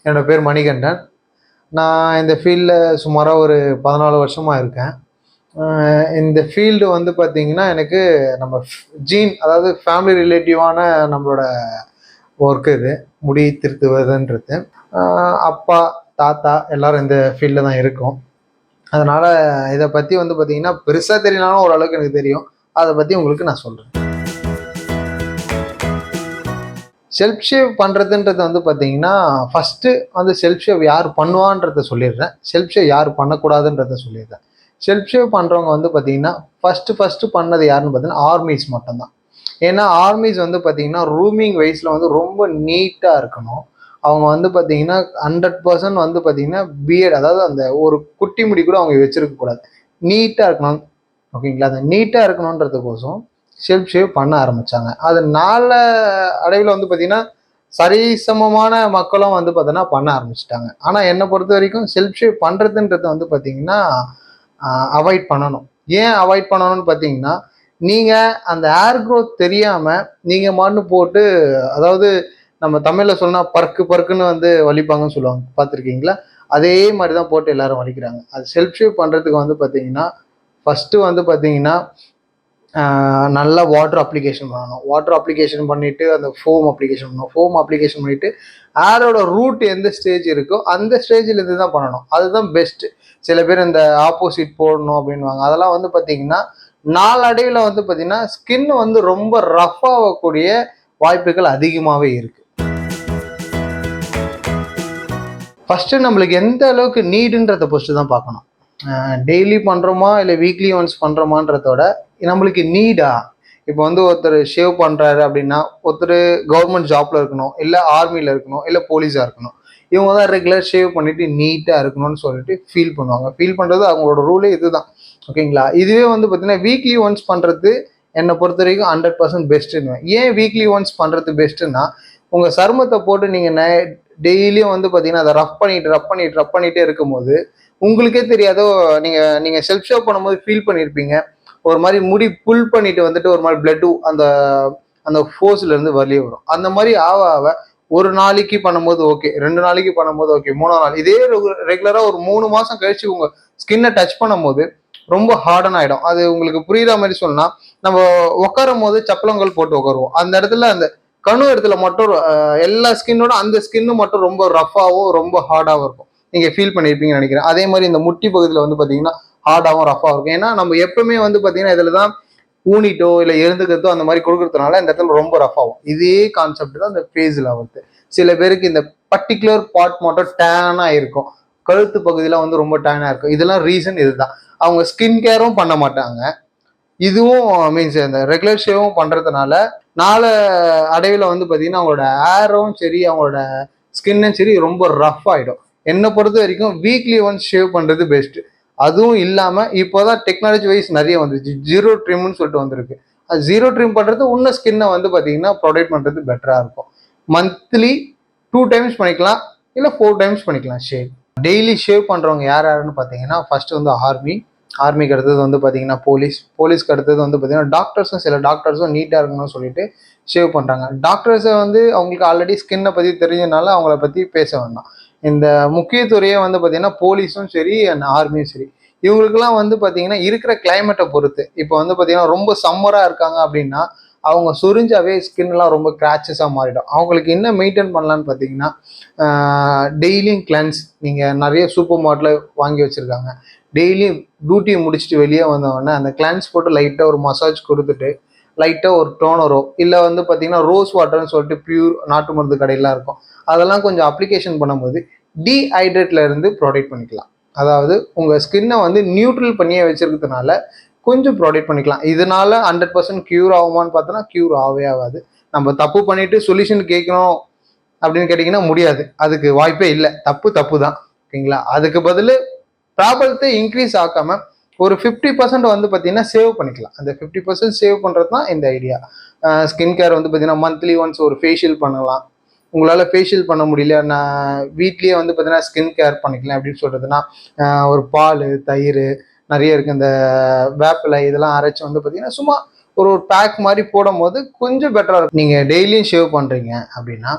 என்னோட பேர் மணிகண்டன். நான் இந்த ஃபீல்டில் சுமாராக ஒரு 14 வருஷமாக இருக்கேன். இந்த ஃபீல்டு வந்து பார்த்தீங்கன்னா, எனக்கு நம்ம ஜீன் அதாவது ஃபேமிலி ரிலேட்டிவான நம்மளோட ஒர்க் இது. முடி திருத்துவதுன்றது. அப்பா, தாத்தா எல்லாரும் இந்த ஃபீல்டில் தான் இருக்கோம். அதனால் இதை பற்றி வந்து பார்த்தீங்கன்னா, பெருசாக தெரியலனாலும் ஓரளவுக்கு எனக்கு தெரியும். அதை பற்றி உங்களுக்கு நான் சொல்கிறேன். செல்ஃப் ஷேவ் பண்ணுறதுன்றது வந்து பார்த்தீங்கன்னா, ஃபஸ்ட்டு வந்து செல்ஃப் ஷேவ் யார் பண்ணுவான்றத சொல்லிடுறேன். செல்ஃப் ஷேவ் யார் பண்ணக்கூடாதுன்றத சொல்லிடுறேன். செல்ஃப் ஷேவ் பண்ணுறவங்க வந்து பார்த்தீங்கன்னா, ஃபஸ்ட்டு பண்ணது யாருன்னு பார்த்தீங்கன்னா, ஆர்மிஸ் மட்டும்தான். ஏன்னா ஆர்மிஸ் வந்து பார்த்தீங்கன்னா, ரூமிங் வைஸில் வந்து ரொம்ப நீட்டாக இருக்கணும். அவங்க வந்து பார்த்தீங்கன்னா 100% வந்து பார்த்தீங்கன்னா பிஎட், அதாவது அந்த ஒரு குட்டி முடி கூட அவங்க வச்சிருக்கக்கூடாது. நீட்டாக இருக்கணும். ஓகேங்களா? அந்த நீட்டாக இருக்கணுன்றதுக்கோசம் செல்ஃப் ஷேவ் பண்ண ஆரம்பித்தாங்க. அது நாள அடைவில் வந்து பார்த்தீங்கன்னா, சரிசமமான மக்களும் வந்து பார்த்தோன்னா பண்ண ஆரம்பிச்சிட்டாங்க. ஆனால் என்னை பொறுத்த வரைக்கும் செல்ஃப் ஷேவ் பண்ணுறதுன்றது வந்து பார்த்தீங்கன்னா, அவாய்ட் பண்ணணும். ஏன் அவாய்ட் பண்ணணும்னு பார்த்தீங்கன்னா, நீங்கள் அந்த ஹேர் க்ரோத் தெரியாமல் நீங்கள் மண்ணு போட்டு, அதாவது நம்ம தமிழில் சொன்னால் பருக்கு பருக்குன்னு வந்து வலிப்பாங்கன்னு சொல்லுவாங்க, பார்த்துருக்கீங்களா? அதே மாதிரி தான் போட்டு எல்லாரும் வலிக்கிறாங்க. அது செல்ஃப் ஷேவ் பண்ணுறதுக்கு வந்து பார்த்தீங்கன்னா, ஃபஸ்ட்டு வந்து பார்த்தீங்கன்னா, நல்லா வாட்டர் அப்ளிகேஷன் பண்ணணும். வாட்டர் அப்ளிகேஷன் பண்ணிவிட்டு அந்த ஃபோம் அப்ளிகேஷன் பண்ணணும். ஃபோம் அப்ளிகேஷன் பண்ணிவிட்டு ஹேரோட ரூட் எந்த ஸ்டேஜ் இருக்கோ அந்த ஸ்டேஜில் இருந்து தான் பண்ணணும். அதுதான் பெஸ்ட்டு. சில பேர் இந்த ஆப்போசிட் போடணும் அப்படின்வாங்க. அதெல்லாம் வந்து பார்த்தீங்கன்னா, நாளடைவில் வந்து பார்த்தீங்கன்னா ஸ்கின் வந்து ரொம்ப ரஃப் ஆகக்கூடிய வாய்ப்புகள் அதிகமாகவே இருக்குது. ஃபஸ்ட்டு நம்மளுக்கு எந்த அளவுக்கு நீடுன்றதை ஃபஸ்ட்டு தான் பார்க்கணும். டெய்லி பண்ணுறோமா இல்லை வீக்லி ஒன்ஸ் பண்ணுறோமான்றதோட நம்மளுக்கு நீடா. இப்போ வந்து ஒருத்தர் ஷேவ் பண்ணுறாரு அப்படின்னா, ஒருத்தர் கவர்மெண்ட் ஜாப்ல இருக்கணும், இல்லை ஆர்மியில் இருக்கணும், இல்லை போலீஸாக இருக்கணும். இவங்க தான் ரெகுலர் ஷேவ் பண்ணிட்டு நீட்டாக இருக்கணும்னு சொல்லிட்டு ஃபீல் பண்ணுவாங்க. ஃபீல் பண்ணுறது அவங்களோட ரூலே இதுதான். ஓகேங்களா? இதுவே வந்து பார்த்தீங்கன்னா வீக்லி ஒன்ஸ் பண்ணுறது என்னை பொறுத்த வரைக்கும் 100% பெஸ்ட்டுன்னு. ஏன் வீக்லி ஒன்ஸ் பண்ணுறது பெஸ்ட்டுன்னா, உங்கள் சருமத்தை போட்டு நீங்கள் டெய்லியும் வந்து பார்த்தீங்கன்னா அதை ரப் பண்ணிட்டே இருக்கும்போது உங்களுக்கே தெரியாதோ, நீங்கள் செல்ஃப் ஷேவ் பண்ணும்போது ஃபீல் பண்ணியிருப்பீங்க. ஒரு மாதிரி முடி புல் பண்ணிட்டு வந்துட்டு ஒரு மாதிரி பிளட்டு அந்த அந்த ஃபோர்ஸ்லேருந்து வெளியே வரும். அந்த மாதிரி ஆக ஒரு நாளைக்கு பண்ணும்போது ஓகே, 2 நாளைக்கு பண்ணும்போது ஓகே, 3ஆம் நாள் இதே ரெகுலராக ஒரு 3 மாதம் கழிச்சு உங்கள் ஸ்கின்னை டச் பண்ணும்போது ரொம்ப ஹார்டன் ஆகிடும். அது உங்களுக்கு புரியுற மாதிரி சொன்னால், நம்ம உட்காரும் போது சப்பலங்கள் போட்டு உட்காருவோம். அந்த இடத்துல அந்த கணு இடத்துல மட்டும் எல்லா ஸ்கின்னோட அந்த ஸ்கின்னு மட்டும் ரொம்ப ரஃபாகவும் ரொம்ப ஹார்டாகவும் இருக்கும். நீங்கள் ஃபீல் பண்ணியிருப்பீங்கன்னு நினைக்கிறேன். அதே மாதிரி இந்த முட்டி பகுதியில் வந்து பார்த்தீங்கன்னா ஹார்டாகவும் ரஃபாக இருக்கும். ஏன்னா நம்ம எப்பவுமே வந்து பார்த்தீங்கன்னா இதில் தான் ஊனிட்டோ இல்லை எழுந்துக்கிறதோ அந்த மாதிரி கொடுக்கறதுனால இந்த இடத்துல ரொம்ப ரஃப் ஆகும். இதே கான்செப்ட் தான் இந்த ஃபேஸில் வருது. சில பேருக்கு இந்த பர்டிகுலர் பார்ட் மட்டும் டேனாக இருக்கும். கழுத்து பகுதியில் வந்து ரொம்ப டேனாக இருக்கும். இதெல்லாம் ரீசன் இதுதான். அவங்க ஸ்கின் கேரும் பண்ண மாட்டாங்க. இதுவும் மீன்ஸ் இந்த ரெகுலர் ஷேவும் பண்ணுறதுனால நாள அடைவில் வந்து பார்த்தீங்கன்னா அவங்களோட ஹேரும் சரி, அவங்களோட ஸ்கின்னும் சரி ரொம்ப ரஃப் ஆகிடும். என்னை பொறுத்த வரைக்கும் வீக்லி ஒன்ஸ் ஷேவ் பண்ணுறது பெஸ்ட்டு. அதுவும் இல்லாமல் இப்போதான் டெக்னாலஜி வைஸ் நிறைய வந்துருச்சு. ஜீரோ ட்ரிம்னு சொல்லிட்டு வந்திருக்கு. அது ஜீரோ ட்ரிம் பண்ணுறது இன்னும் ஸ்கின்னை வந்து பார்த்தீங்கன்னா ப்ரொடெக்ட் பண்ணுறது பெட்டராக இருக்கும். மந்த்லி 2 டைம்ஸ் பண்ணிக்கலாம், இல்லை 4 டைம்ஸ் பண்ணிக்கலாம் ஷேவ். டெய்லி ஷேவ் பண்ணுறவங்க யாருன்னு பார்த்தீங்கன்னா, ஃபர்ஸ்ட் வந்து ஆர்மிக்கு அடுத்தது வந்து பார்த்தீங்கன்னா போலீஸ்க்கு அடுத்தது வந்து பார்த்தீங்கன்னா டாக்டர்ஸும், சில டாக்டர்ஸும் நீட்டாக இருக்கணும்னு சொல்லிட்டு ஷேவ் பண்ணுறாங்க. டாக்டர்ஸை வந்து அவங்களுக்கு ஆல்ரெடி ஸ்கின்னை பற்றி தெரிஞ்சதுனால அவங்கள பற்றி பேச வேண்டாம். இந்த முக்கியத்துறையே வந்து பார்த்தீங்கன்னா போலீஸும் சரி அண்ட் ஆர்மியும் சரி, இவங்களுக்குலாம் வந்து பார்த்தீங்கன்னா இருக்கிற கிளைமேட்டை பொறுத்து. இப்போ வந்து பார்த்தீங்கன்னா ரொம்ப சம்மராக இருக்காங்க அப்படின்னா அவங்க சுரிஞ்சாவே ஸ்கின்லாம் ரொம்ப கிராச்சஸாக மாறிடும். அவங்களுக்கு என்ன மெயின்டைன் பண்ணலான்னு பார்த்தீங்கன்னா, டெய்லியும் கிளென்ஸ். நீங்கள் நிறைய சூப்பர் மார்ட்டில் வாங்கி வச்சுருக்காங்க. டெய்லியும் டியூட்டியை முடிச்சுட்டு வெளியே வந்தவொடனே அந்த கிளென்ஸ் போட்டு லைட்டாக ஒரு மசாஜ் கொடுத்துட்டு லைட்டாக ஒரு டோனரோ இல்லை வந்து பார்த்தீங்கன்னா ரோஸ் வாட்டர்னு சொல்லிட்டு பியூர் நாட்டு மருந்து கடையெல்லாம் இருக்கும், அதெல்லாம் கொஞ்சம் அப்ளிகேஷன் பண்ணும்போது டீஹைட்ரேட்ல இருந்து ப்ரொடெக்ட் பண்ணிக்கலாம். அதாவது உங்கள் ஸ்கின்னை வந்து நியூட்ரல் பண்ணியே வச்சிருக்கிறதுனால கொஞ்சம் ப்ரொடெக்ட் பண்ணிக்கலாம். இதனால 100% க்யூர் ஆகுமான்னு பார்த்தோன்னா க்யூர் ஆகவே ஆகாது. நம்ம தப்பு பண்ணிட்டு சொல்யூஷன் கேட்கணும் அப்படின்னு கேட்டிங்கன்னா முடியாது. அதுக்கு வாய்ப்பே இல்லை. தப்பு தான். ஓகேங்களா? அதுக்கு பதில் ப்ராப்ளத்தை இன்க்ரீஸ் ஆக்காமல் ஒரு 50% வந்து பார்த்தீங்கன்னா சேவ் பண்ணிக்கலாம். அந்த 50% சேவ் பண்ணுறது தான் இந்த ஐடியா. ஸ்கின் கேர் வந்து பார்த்தீங்கன்னா மந்த்லி ஒன்ஸ் ஒரு ஃபேஷியல் பண்ணலாம். உங்களால் ஃபேஷியல் பண்ண முடியல, நான் வீட்லேயே வந்து பார்த்தீங்கன்னா ஸ்கின் கேர் பண்ணிக்கலாம் அப்படின்னு சொல்கிறதுனா, ஒரு பால், தயிர் நிறைய இருக்குது, இந்த வேப்பிலை இதெல்லாம் அரைச்சி வந்து பார்த்தீங்கன்னா சும்மா ஒரு பேக் மாதிரி போடும் போது கொஞ்சம் பெட்டராக இருக்கும். நீங்கள் டெய்லியும் ஷேவ் பண்ணுறீங்க அப்படின்னா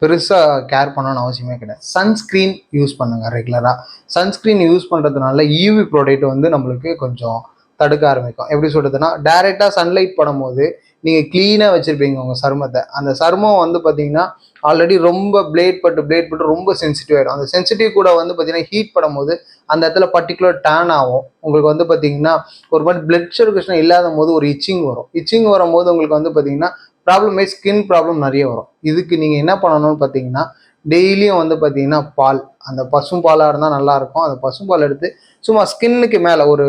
பெருசாக கேர் பண்ணணும்னு அவசியமே கிடையாது. சன்ஸ்க்ரீன் யூஸ் பண்ணுங்கள் ரெகுலராக. சன்ஸ்க்ரீன் யூஸ் பண்ணுறதுனால யூவி ப்ராடக்ட் வந்து நம்மளுக்கு கொஞ்சம் தடுக்க ஆரம்பிக்கும். எப்படி சொல்கிறதுனா, டைரெக்டாக சன்லைட் படும்போது நீங்கள் க்ளீனாக வச்சுருப்பீங்க உங்கள் சருமத்தை. அந்த சருமம் வந்து பார்த்தீங்கன்னா ஆல்ரெடி ரொம்ப பிளேட் பட்டு ரொம்ப சென்சிட்டிவ் ஆகிடும். அந்த சென்சிட்டிவ் கூட வந்து பார்த்தீங்கன்னா ஹீட் படும்போது அந்த இடத்துல பர்டிகுலர் டேன் ஆகும். உங்களுக்கு வந்து பார்த்தீங்கன்னா ஒரு மாதிரி பிளட் சர்க்குலேஷன் இல்லாத போது ஒரு இச்சிங் வரும். இச்சிங் வரும்போது உங்களுக்கு வந்து பார்த்தீங்கன்னா ப்ராப்ளமே ஸ்கின் ப்ராப்ளம் நிறைய வரும். இதுக்கு நீங்கள் என்ன பண்ணணும்னு பார்த்தீங்கன்னா, டெய்லியும் வந்து பார்த்தீங்கன்னா பால், அந்த பசும் பாலாக இருந்தால் நல்லாயிருக்கும். அந்த பசும் பால் எடுத்து சும்மா ஸ்கின்னுக்கு மேலே ஒரு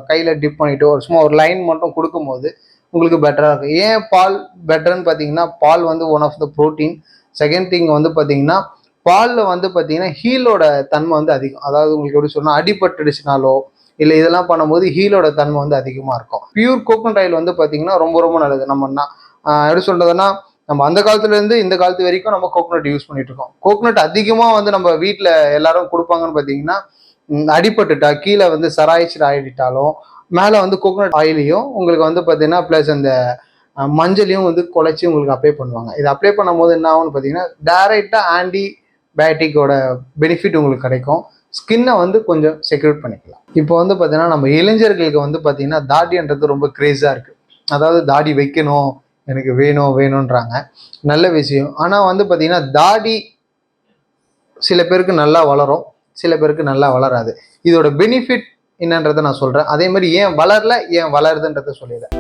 கையில் டிப் பண்ணிவிட்டு ஒரு சும்மா ஒரு லைன் மட்டும் கொடுக்கும்போது உங்களுக்கு பெட்டராக இருக்கும். ஏன் பால் பெட்டர்னு பார்த்தீங்கன்னா, பால் வந்து one of the protein. Second thing வந்து பார்த்தீங்கன்னா, பாலில் வந்து பார்த்தீங்கன்னா ஹீலோட தன்மை வந்து அதிகம். அதாவது உங்களுக்கு எப்படி சொன்னால், அடிபட்டுடுச்சுனாலோ இல்லை இதெல்லாம் பண்ணும்போது ஹீலோட தன்மை வந்து அதிகமாக இருக்கும். பியூர் கோகோனட் ஆயில் வந்து பார்த்தீங்கன்னா ரொம்ப ரொம்ப நல்லது. நம்ம எப்படி சொல்கிறதுனா, நம்ம அந்த காலத்துலேருந்து இந்த காலத்து வரைக்கும் நம்ம கோகோனட் யூஸ் பண்ணிட்டு இருக்கோம். கோகோனட் அதிகமாக வந்து நம்ம வீட்டில் எல்லாரும் கொடுப்பாங்கன்னு பார்த்தீங்கன்னா, அடிபட்டுட்டா கீழே வந்து சராய்ச்சிட்டு ஆயிட்டாலும் மேலே வந்து கோகோனட் ஆயிலையும் உங்களுக்கு வந்து பார்த்தீங்கன்னா ப்ளஸ் அந்த மஞ்சளையும் வந்து குழச்சி உங்களுக்கு அப்ளை பண்ணுவாங்க. இது அப்ளை பண்ணும்போது என்ன ஆகும்னு பார்த்தீங்கன்னா, டைரெக்டாக ஆன்டிபயோட்டிக்கோட பெனிஃபிட் உங்களுக்கு கிடைக்கும். ஸ்கின்னை வந்து கொஞ்சம் செக்யூர் பண்ணிக்கலாம். இப்போ வந்து பார்த்தீங்கன்னா நம்ம இளைஞர்களுக்கு வந்து பார்த்தீங்கன்னா தாடின்றது ரொம்ப கிரேஸாக இருக்குது. அதாவது தாடி வைக்கணும், எனக்கு வேணுன்றாங்க. நல்ல விஷயம். ஆனால் வந்து பார்த்தீங்கன்னா தாடி சில பேருக்கு நல்லா வளரும், சில பேருக்கு நல்லா வளராது. இதோட பெனிஃபிட் என்னன்றதை நான் சொல்கிறேன். அதே மாதிரி ஏன் வளரல, ஏன் வளருதுன்றதை சொல்லிடுறேன்.